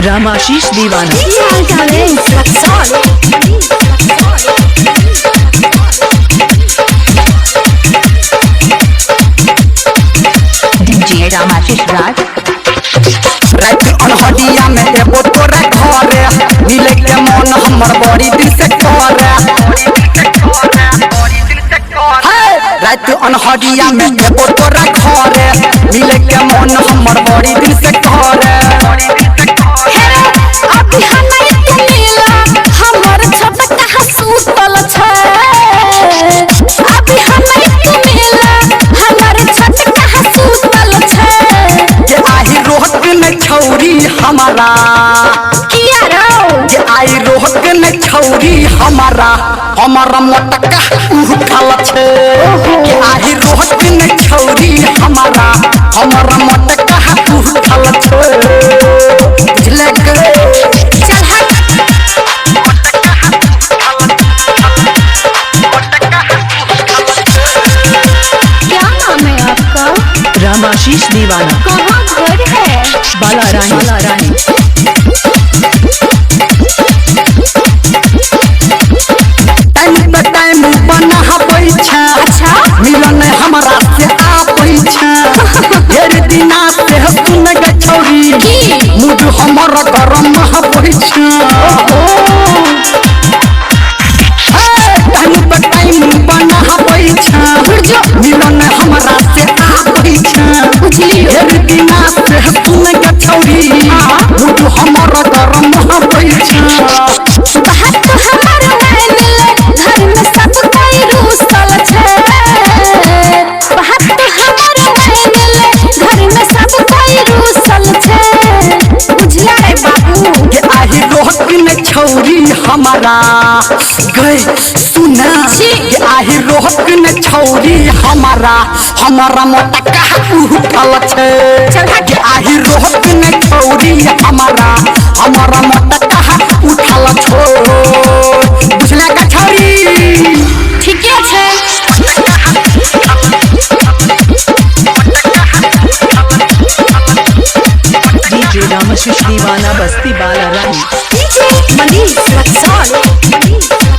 रामाशीष दीवाना डीजे रामाशीष राज रात अनहदिया में एगो तोरा घरे मिले के मन हमर बड़ी दिल से करे रात अनहदिया में एगो तोरा घरे मिले के मन हमर बड़ी दिल से करे अभी हमें तू मिला हमर छोटका हसूतल छै अभी हमें तू मिला हमर छोटका हसूतल छै जे आही रोहक में छौरी हमारा किया रो जे आई रोहक में छौरी हमारा हमारा मोटका उठल छै जे आही रोहक में छौरी हमारा हमारा मोटका उठल छै बुझले गे चल हट क्या नाम है आपका रामाशीष दीवाना कहाँ घर है बाला रानी टाइम पे टाइम बना हबै छै अच्छा मिलन हमरा से आबै छै ढेर दिना से सुन गे छौरी की मुझ हमर गरम हबै छै टाइम पे टाइम बना हबै छै मिलन हमरा से आबै छै बुझली ढेर दिना से सुन गे छौरी मुझ हमर गरम हबै छै बात तो हमार मान ले घर में सब कोई रूसल छै बात तो हमार मान ले घर में सब कोई रूसल छै बुझला रे बाबू के आही रोहक में छौरी हमारा गए सुना छी। के आही रोहक में छौरी हमारा हमारा मोटका उठल छै चल हट। के आही रोहक में छौरी हमारा हमारा मोटका उठल छो बुझला का छौरी ठीके छै डीजे रामाशीष दीवाना बस्ती बाला रानी डीजे मनीष रक्सौल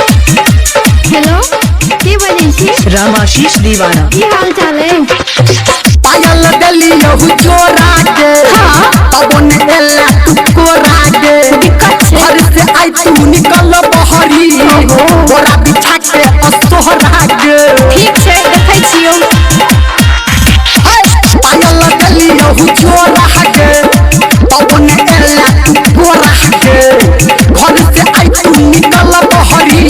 हेलो के बजै छी रामाशीष दीवाना की हाल चाल है पायल दली यहू चोरा के तब ने एला तू कोरा के दिक्कत छै घर से आई तू निकल बहरी बोरा बिछा के असोहरा के ठीक छै देखै छियौ पायल गली यहू चोरा के तब ने एला तू कोरा के घर से आई तू निकल बहरी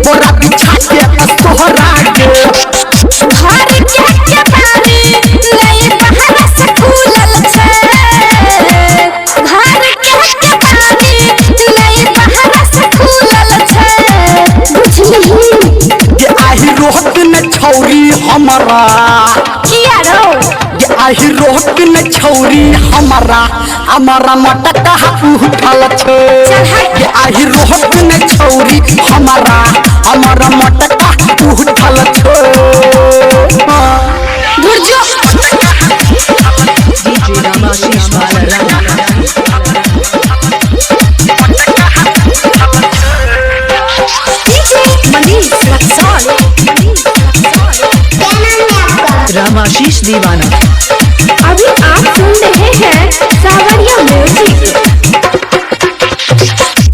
बोरा बिछा के असोहरा के घर के बारी नहीं बाहर से खुलल छै घर के बारी नहीं बाहर से खुलल छै बुझली जे आही रोहक में छौरी हमारा किया रो जे आही रोहक में छौरी हमारा हमारा मटका उठल छै चल हट। जे आही रोहक में छौरी हमारा हमारा मटका उठल छै दूर जो डीजे रामाशीष बाला रानी डीजे मनीष रक्सौल रामाशीष दीवाना अभी आप सुन रहे हैं सावरिया म्यूजिक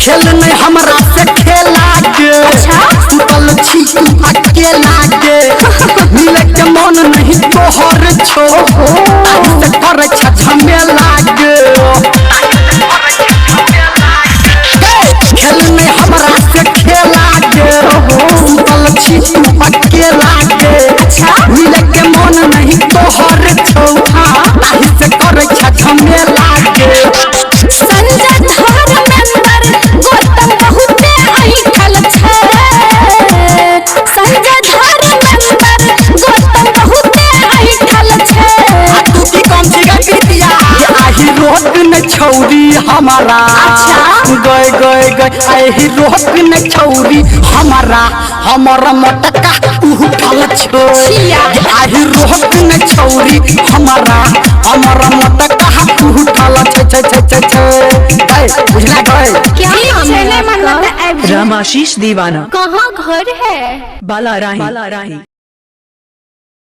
खेल नहीं हमरा से खेला के अच्छा। सुतल छी तू अकेला के मिले के मन नहीं तोहर छो आज से करे छ झमेला के खेल नहीं हमरा से खेला के सुतल छी तू अकेला के अच्छा। मिले के मन नहीं तोहर छो आज से करे छ झमेला के संजय धर्मेंद्र गौतम बहुते ऐठल छै संजय धर्मेंद्र गौतम बहुते ऐठल छै तू की कम छिगा कृतिया ये आही रोहक में छौरी हमारा अच्छा। गए गए गए आही रोहक में छौरी हमारा हमारा मटका उठल छो छिया। ये आही रोहक में छौरी हमारा हमारा मोटका उठल छे छे छे छे छे बुझला गए क्या चले मन रामाशीष दीवाना कहाँ घर है बाला राही